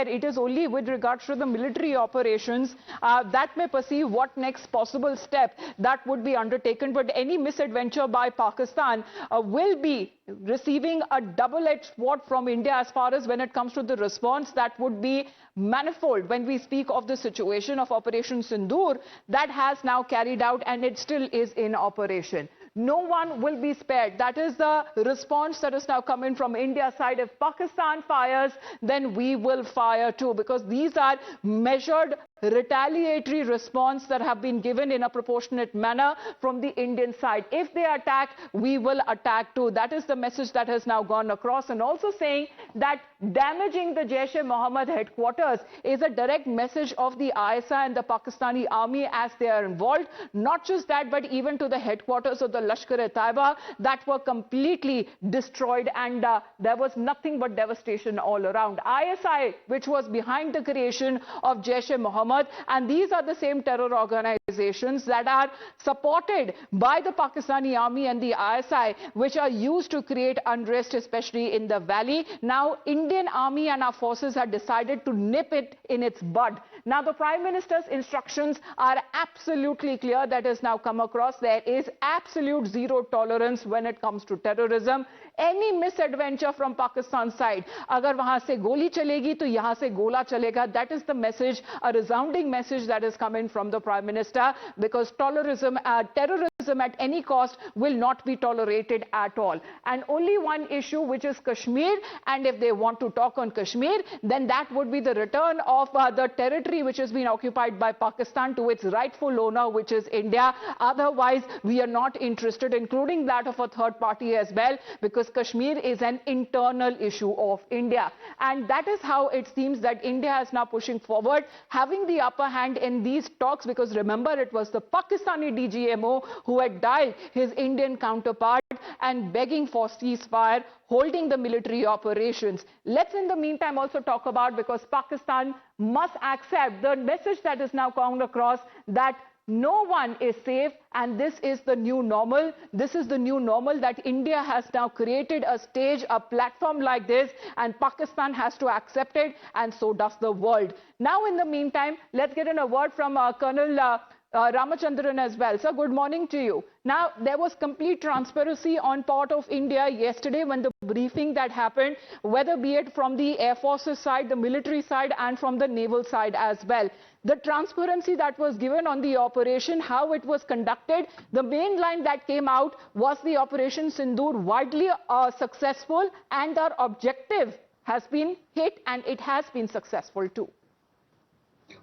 it is only with regards to the military operations that may perceive what next possible step that would be undertaken. But any misadventure by Pakistan will be receiving a double-edged sword from India as far as when it comes to the response that would be manifold when we speak of the situation of Operation Sindoor that has now carried out and it still is in operation. No one will be spared. That is the response that is now coming from India's side. If Pakistan fires, then we will fire too, because these are measured retaliatory response that have been given in a proportionate manner from the Indian side. If they attack, we will attack too. That is the message that has now gone across, and also saying that damaging the Jaish-e-Mohammed headquarters is a direct message of the ISI and the Pakistani army as they are involved. Not just that, but even to the headquarters of the Lashkar-e-Taiba that were completely destroyed, and there was nothing but devastation all around. ISI, which was behind the creation of Jaish-e-Mohammed, and these are the same terror organizations that are supported by the Pakistani army and the ISI, which are used to create unrest, especially in the valley. Now, Indian army and our forces have decided to nip it in its bud. Now, the Prime Minister's instructions are absolutely clear. That has now come across. There is absolute zero tolerance when it comes to terrorism. Any misadventure from Pakistan's side, agar wahan se goli chalegi, to yahan se gola chalega. That is the message, a resounding message that is coming from the Prime Minister, because terrorism at any cost will not be tolerated at all. And only one issue, which is Kashmir, and if they want to talk on Kashmir, then that would be the return of the territory which has been occupied by Pakistan to its rightful owner, which is India. Otherwise, we are not interested, including that of a third party as well, because Kashmir is an internal issue of India. And that is how it seems that India is now pushing forward, having the upper hand in these talks, because remember, it was the Pakistani DGMO who had dialed his Indian counterpart and begging for ceasefire, holding the military operations. Let's in the meantime also talk about, because Pakistan must accept the message that is now coming across, that no one is safe, and this is the new normal. This is the new normal, that India has now created a stage, a platform like this, and Pakistan has to accept it, and so does the world. Now, in the meantime, let's get in a word from Colonel Ramachandran as well. Sir, good morning to you. Now, there was complete transparency on part of India yesterday when the briefing that happened, whether be it from the Air Force's side, the military side, and from the naval side as well. The transparency that was given on the operation, how it was conducted, the main line that came out was the Operation Sindoor widely successful, and our objective has been hit, and it has been successful too.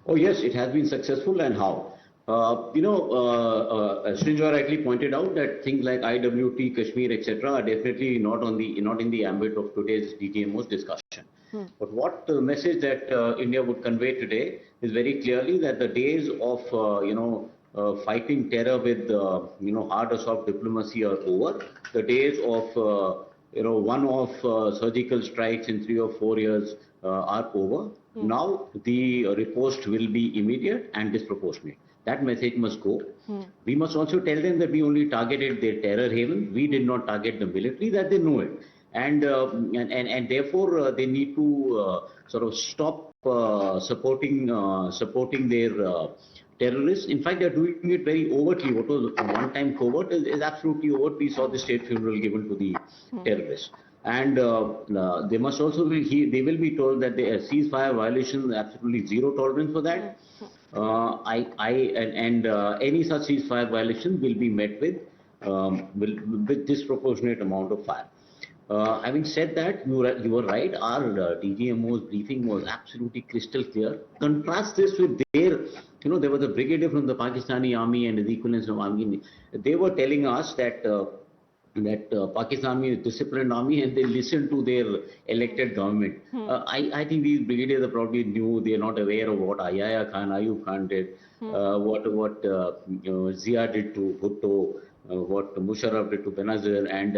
Oh yes, it has been successful, and how? Srinjoy rightly pointed out that things like IWT, Kashmir, etc. are definitely not in the ambit of today's DGMO's discussion. But what the message that India would convey today is very clearly that the days of fighting terror with hard or soft diplomacy are over. The days of one-off surgical strikes in 3 or 4 years are over. Now the riposte will be immediate and disproportionate. That message must go. We must also tell them that we only targeted their terror haven. We did not target the military, that they know it. And therefore they need to sort of stop supporting their terrorists. In fact, they are doing it very overtly. What was one time covert is absolutely overt. We saw the state funeral given to the terrorists. And they must also they will be told that the ceasefire violation, absolutely zero tolerance for that. Any such ceasefire violation will be met with disproportionate amount of fire. Having said that, you were right. Our DGMO's briefing was absolutely crystal clear. Contrast this with their, there was a brigadier from the Pakistani army and the equivalents of army. They were telling us that Pakistan army is a disciplined army and they listen to their elected government. I think these brigadiers are probably new. They are not aware of what Ayub Khan did, what Zia did to Bhutto, what Musharraf did to Benazir, and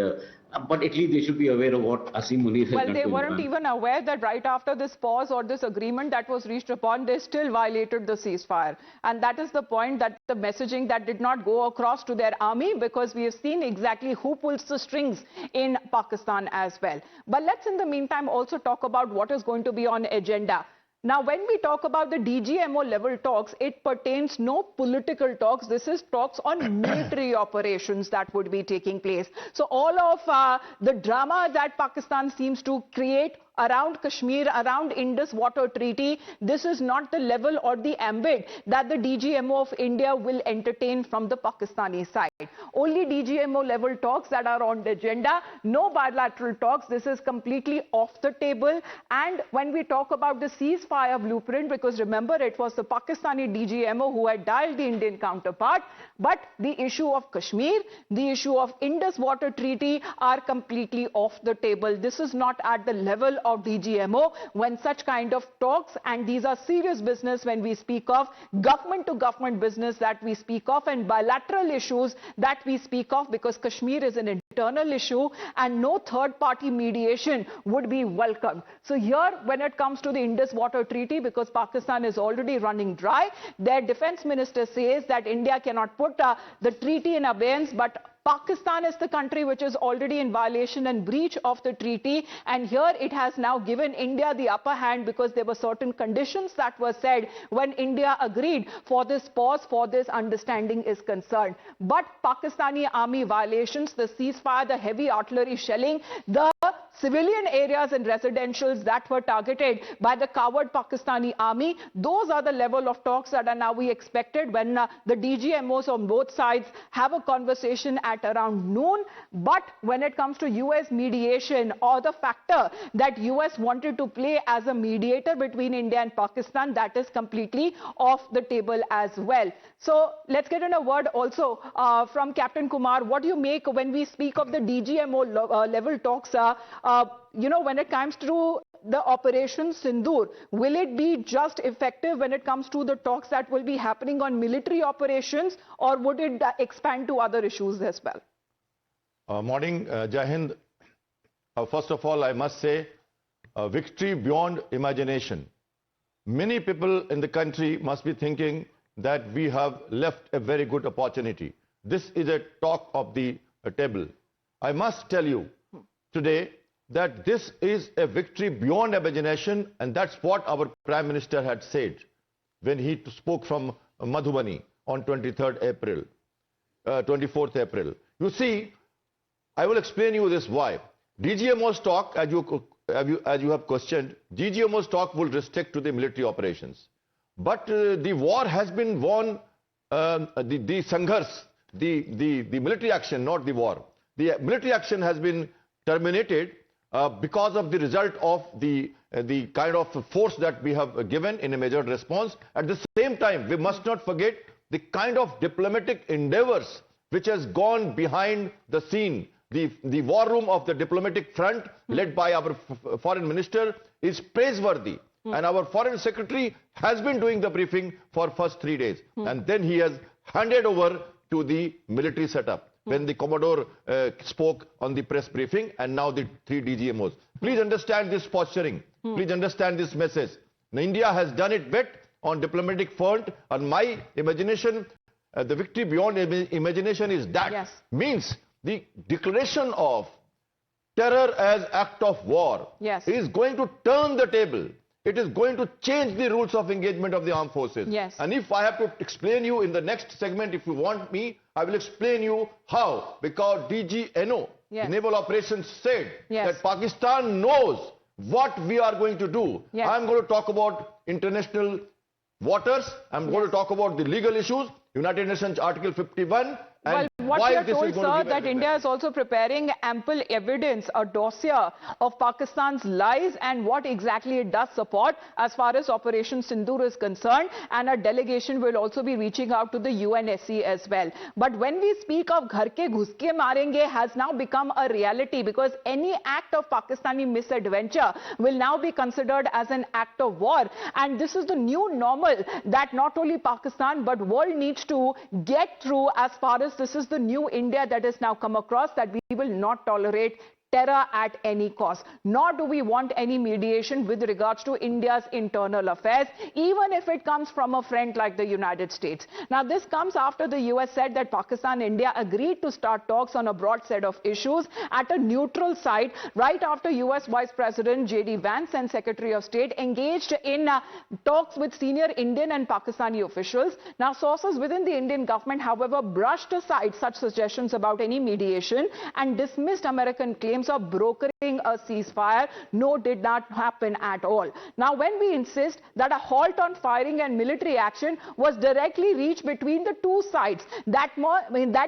but at least they should be aware of what Asim Munir has done. Well, they weren't even aware that right after this pause or this agreement that was reached upon, they still violated the ceasefire. And that is the point, that the messaging that did not go across to their army, because we have seen exactly who pulls the strings in Pakistan as well. But let's in the meantime also talk about what is going to be on agenda. Now, when we talk about the DGMO level talks, it pertains no political talks. This is talks on military operations that would be taking place. So all of the drama that Pakistan seems to create around Kashmir, around Indus Water Treaty, this is not the level or the ambit that the DGMO of India will entertain from the Pakistani side. Only DGMO level talks that are on the agenda, no bilateral talks. This is completely off the table. And when we talk about the ceasefire blueprint, because remember, it was the Pakistani DGMO who had dialed the Indian counterpart, but the issue of Kashmir, the issue of Indus Water Treaty are completely off the table. This is not at the level of DGMO when such kind of talks, and these are serious business when we speak of government to government business that we speak of, and bilateral issues that we speak of, because Kashmir is an internal issue and no third party mediation would be welcomed. So here, when it comes to the Indus Water Treaty, because Pakistan is already running dry, their defense minister says that India cannot put the treaty in abeyance, but Pakistan is the country which is already in violation and breach of the treaty, and here it has now given India the upper hand because there were certain conditions that were said when India agreed for this pause, for this understanding is concerned. But Pakistani army violations, the ceasefire, the heavy artillery shelling, the civilian areas and residentials that were targeted by the coward Pakistani army, those are the level of talks that are now we expected when the DGMOs on both sides have a conversation at around noon. But when it comes to US mediation, or the factor that US wanted to play as a mediator between India and Pakistan, that is completely off the table as well. So let's get in a word also from Captain Kumar. What do you make when we speak of the DGMO level talks? When it comes to the Operation Sindoor, will it be just effective when it comes to the talks that will be happening on military operations, or would it expand to other issues as well? Morning, Jai Hind. First of all, I must say, victory beyond imagination. Many people in the country must be thinking that we have left a very good opportunity. This is a talk of the table. I must tell you today that this is a victory beyond imagination, and that's what our Prime Minister had said when he spoke from Madhubani on 24th April. You see, I will explain you this why. DGMO's talk, as you have questioned, DGMO's talk will restrict to the military operations. But the war has been won, the Sanghars, the military action, not the war. The military action has been terminated because of the result of the kind of force that we have given in a measured response. At the same time, we must not forget the kind of diplomatic endeavors which has gone behind the scene. The war room of the diplomatic front led by our foreign minister is praiseworthy. And our foreign secretary has been doing the briefing for first 3 days. And then he has handed over to the military setup when the Commodore spoke on the press briefing, and now the 3 DGMOs. Please understand this posturing. Please understand this message. Now, India has done it best on diplomatic front. On my imagination, the victory beyond imagination is that means the declaration of terror as act of war is going to turn the table. It is going to change the rules of engagement of the armed forces. And if I have to explain you in the next segment, if you want me, I will explain you how. Because DGNO, Naval Operations, said that Pakistan knows what we are going to do. I'm going to talk about international waters. I'm going to talk about the legal issues, United Nations Article 51. Well, what we are told, sir, that India is also preparing ample evidence, a dossier of Pakistan's lies and what exactly it does support as far as Operation Sindoor is concerned, and a delegation will also be reaching out to the UNSC as well. But when we speak of ghar ke ghus ke marenge has now become a reality, because any act of Pakistani misadventure will now be considered as an act of war, and this is the new normal that not only Pakistan but world needs to get through, as far as this is the new India that has now come across, that we will not tolerate terror at any cost. Nor do we want any mediation with regards to India's internal affairs, even if it comes from a friend like the United States. Now, this comes after the US said that Pakistan and India agreed to start talks on a broad set of issues at a neutral site right after US Vice President J.D. Vance and Secretary of State engaged in talks with senior Indian and Pakistani officials. Now, sources within the Indian government, however, brushed aside such suggestions about any mediation and dismissed American claims of brokering a ceasefire. No, did not happen at all. Now, when we insist that a halt on firing and military action was directly reached between the two sides, that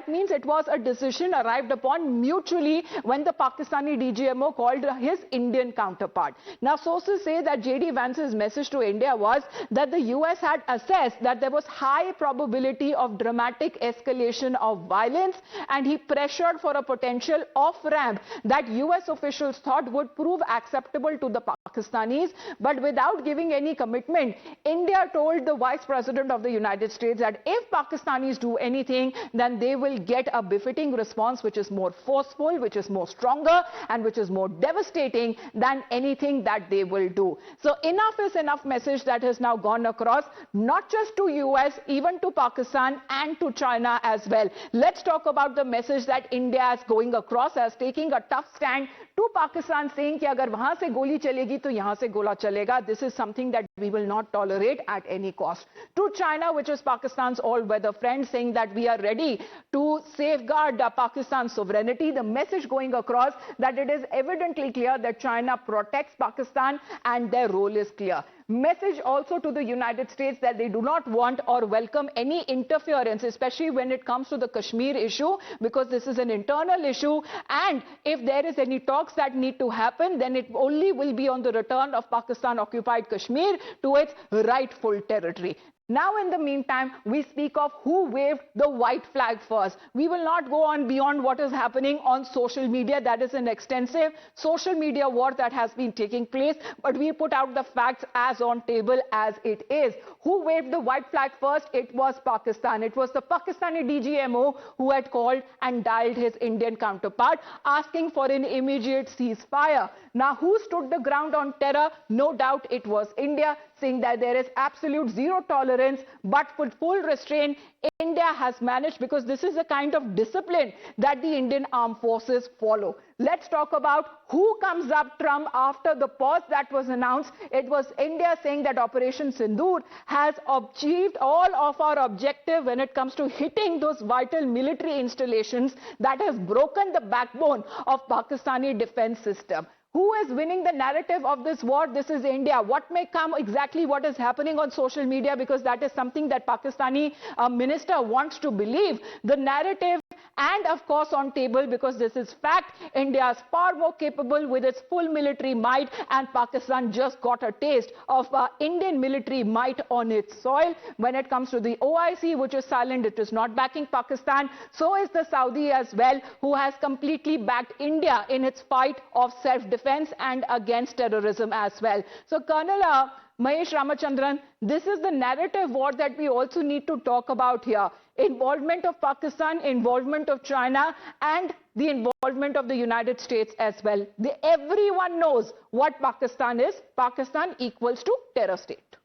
means it was a decision arrived upon mutually when the Pakistani DGMO called his Indian counterpart. Now, sources say that J.D. Vance's message to India was that the US had assessed that there was high probability of dramatic escalation of violence, and he pressured for a potential off-ramp that US officials thought would prove acceptable to the Pakistanis, but without giving any commitment. India told the Vice President of the United States that if Pakistanis do anything, then they will get a befitting response which is more forceful, which is more stronger, and which is more devastating than anything that they will do. So enough is enough message that has now gone across, not just to US, even to Pakistan and to China as well. Let's talk about the message that India is going across as taking a tough stand to Pakistan, saying कि अगर वहां से गोली चलेगी तो यहां से गोला चलेगा. This is something that we will not tolerate at any cost. To China, which is Pakistan's all-weather friend, saying that we are ready to safeguard Pakistan's sovereignty. The message going across that it is evidently clear that China protects Pakistan and their role is clear. Message also to the United States that they do not want or welcome any interference, especially when it comes to the Kashmir issue, because this is an internal issue, and if there is any talks that need to happen, then it only will be on the return of Pakistan-occupied Kashmir to its rightful territory. Now, in the meantime, we speak of who waved the white flag first. We will not go on beyond what is happening on social media. That is an extensive social media war that has been taking place, but we put out the facts as on table as it is. Who waved the white flag first? It was Pakistan. It was the Pakistani DGMO who had called and dialed his Indian counterpart, asking for an immediate ceasefire. Now, who stood the ground on terror? No doubt it was India, saying that there is absolute zero tolerance, but with full restraint, India has managed, because this is a kind of discipline that the Indian armed forces follow. Let's talk about who comes up trump after the pause that was announced. It was India saying that Operation Sindoor has achieved all of our objective when it comes to hitting those vital military installations that has broken the backbone of Pakistani defense system. Who is winning the narrative of this war? This is India. What may come exactly what is happening on social media, because that is something that Pakistani minister wants to believe. The narrative and of course on table, because this is fact. India is far more capable with its full military might, and Pakistan just got a taste of Indian military might on its soil. When it comes to the OIC, which is silent, it is not backing Pakistan. So is the Saudi as well, who has completely backed India in its fight of self-defense and against terrorism as well. So Colonel Mahesh Ramachandran, this is the narrative war that we also need to talk about here. Involvement of Pakistan, involvement of China, and the involvement of the United States as well. Everyone knows what Pakistan is. Pakistan equals to terror state.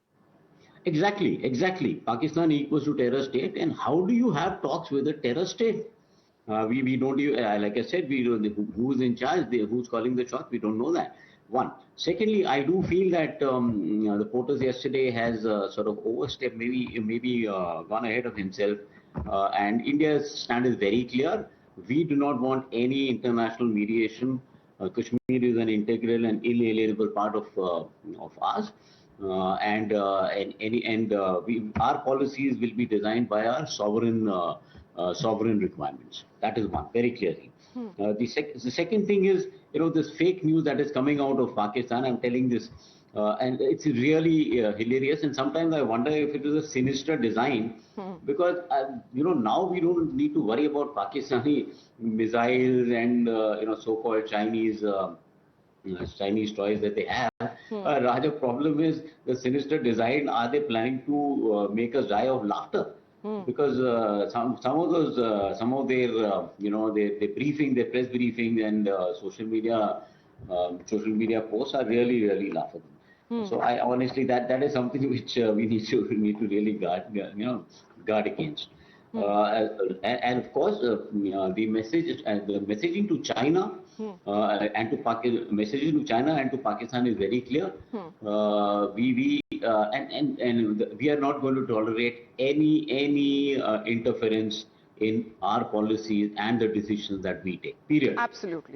Exactly. Pakistan equals to terror state. And how do you have talks with a terror state? We don't, like I said, we don't know who's in charge, who's calling the shots. We don't know that. One. Secondly, I do feel that the POTUS yesterday has sort of overstepped, maybe gone ahead of himself. And India's stand is very clear. We do not want any international mediation. Kashmir is an integral and inalienable part of ours. Our policies will be designed by our sovereign requirements. That is one, very clearly. The second thing is, this fake news that is coming out of Pakistan. I'm telling this, and it's really hilarious. And sometimes I wonder if it is a sinister design, because now we don't need to worry about Pakistani missiles and so-called Chinese toys that they have. Raja, problem is the sinister design. Are they planning to make us die of laughter? because some of those some of their their briefing, their press briefing and social media posts are really laughable. So I honestly that is something which we need to really guard against. And of course, the messaging to China and to messaging to China and to Pakistan is very clear. We are not going to tolerate any interference in our policies and the decisions that we take. Period. Absolutely.